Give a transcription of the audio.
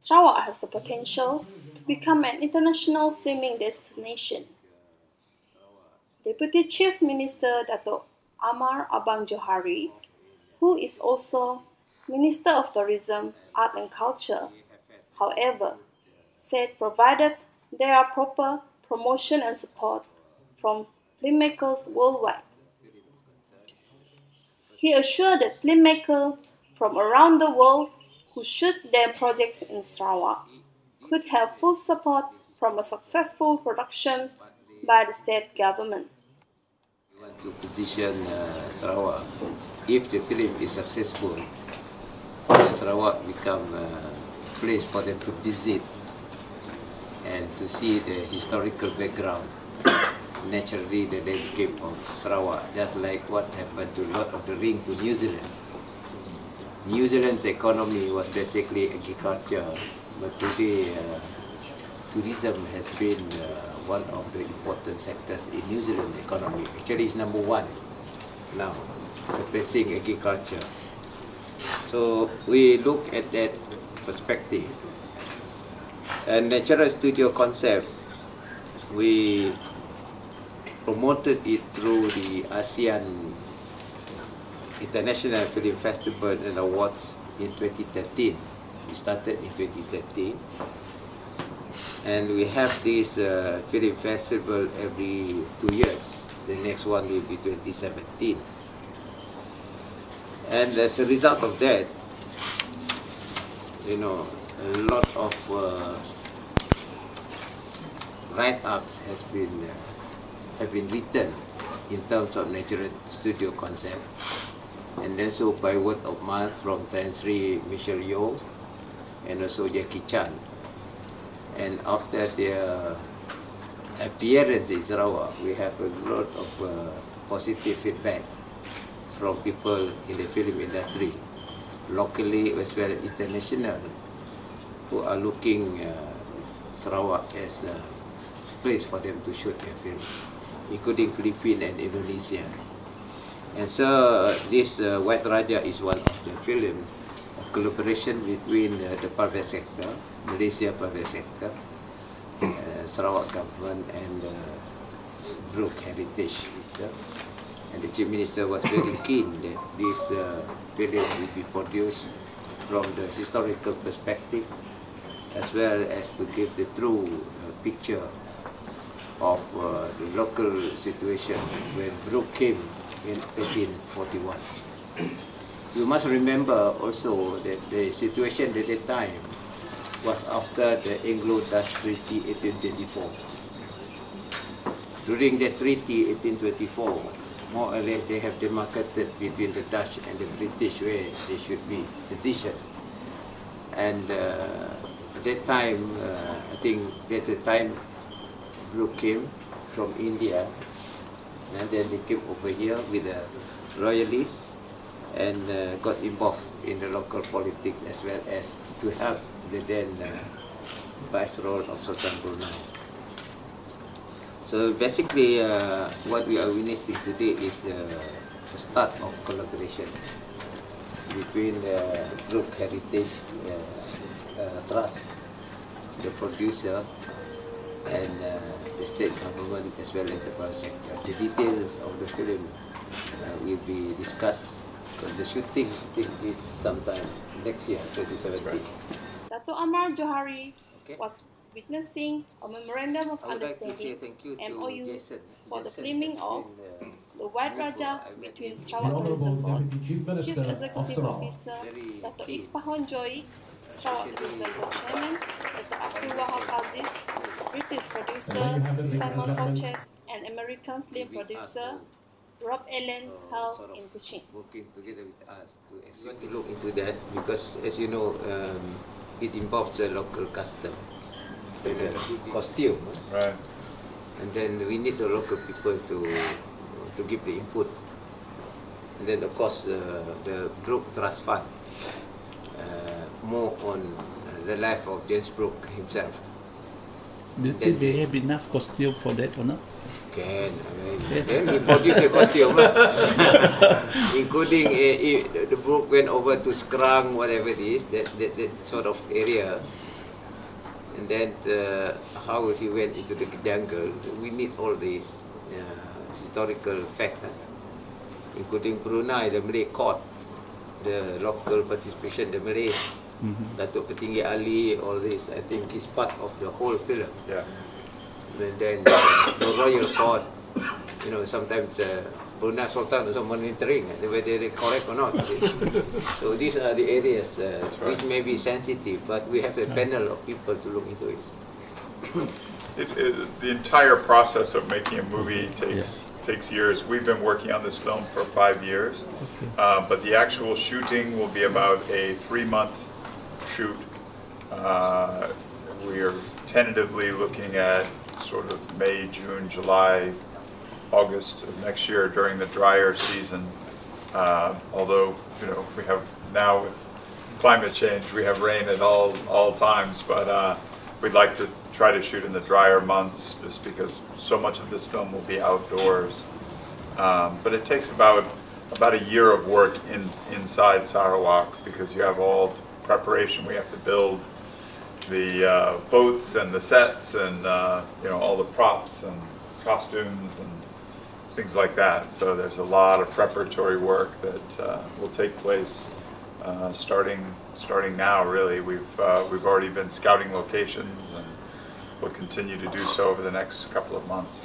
Sarawak has the potential to become an international filming destination. Deputy Chief Minister Datuk Amar Abang Johari, who is also Minister of Tourism, Art and Culture, however, said provided there are proper promotion and support from filmmakers worldwide. He assured that filmmakers from around the world who shoot their projects in Sarawak could have full support from a successful production by the state government. We want to position Sarawak. If the film is successful, then Sarawak become a place for them to visit and to see the historical background, naturally the landscape of Sarawak, just like what happened to Lord of the Ring to New Zealand. New Zealand's economy was basically agriculture, but today tourism has been one of the important sectors in New Zealand economy. Actually, it's number one now, surpassing agriculture. So we look at that perspective. And natural studio concept, we promoted it through the ASEAN International Film Festival and Awards in 2013. We started in 2013. And we have this film festival every 2 years. The next one will be 2017. And as a result of that, a lot of write-ups have been written in terms of natural studio concept, and also by word of mouth from Tan Sri Michelle Yeoh and also Jackie Chan. And after their appearance in Sarawak, we have a lot of positive feedback from people in the film industry, locally as well as international, who are looking Sarawak as a place for them to shoot their films, including Philippines and Indonesia. And so this White Raja is one of the film, a collaboration between the private sector, Malaysia private sector, Sarawak government and Brooke Heritage Minister. And the Chief Minister was very keen that this film will be produced from the historical perspective, as well as to give the true picture of the local situation when Brooke came in 1841. You must remember also that the situation at that time was after the Anglo-Dutch Treaty 1824. During the treaty 1824, more or less they have demarcated between the Dutch and the British where they should be positioned. And at that time, I think there's a time Brooke came from India, and then they came over here with the royalists and got involved in the local politics as well as to help the then viceroy of Sultan Brunei. So basically, what we are witnessing today is the start of collaboration between the Brooke Heritage Trust, the producer, and the state government as well as the private sector. The details of the film will be discussed because the shooting I think is sometime next year, 2017. Datuk Amar Johari was witnessing a memorandum of I would like to say understanding thank you to MOU Jason. for the Jason filming has of been, the White Raja I met between him. Sarawak The Tourism Honourable Board, Deputy Chief Chief Minister of Executive Sarawak. Officer Very Datuk keen. Iqbal Joy, Sarawak Tourism Board Chairman, Dr. Abdul Wahab Aziz, British producer And there you have it, ladies and Simon gentlemen. Forchet, and American film producer Rob Allen held sort of in Kuching. working together with us to actually look into that because, as you know, it involves the local custom, the costume, Right. and then we need the local people to give the input. And then, of course, the Brooke Trust Fund, more on the life of James Brooke himself. Do you think they have enough costume for that or not? Can, then we produce the costume, including the Brooke went over to Scrang, whatever it is, that sort of area. And then how he went into the jungle. We need all these historical facts, including Brunei, the Malay court, the local participation, the Malay, Datuk Petinggi Ali, all this. I think is part of the whole film. Yeah. And then the royal court, sometimes Brunei Sultan also monitoring whether they're correct or not. So these are the areas which may be sensitive, but we have a panel of people to look into it. The entire process of making a movie takes years. We've been working on this film for 5 years, but the actual shooting will be about a 3-month shoot. We are tentatively looking at sort of May, June, July, August of next year during the drier season. Although we have now with climate change, we have rain at all times, but we'd like to try to shoot in the drier months just because so much of this film will be outdoors. But it takes about a year of work inside Sarawak because you have all preparation. We have to build the boats and the sets and all the props and costumes and things like that. So there's a lot of preparatory work that will take place starting now. Really, we've already been scouting locations and we'll continue to do so over the next couple of months.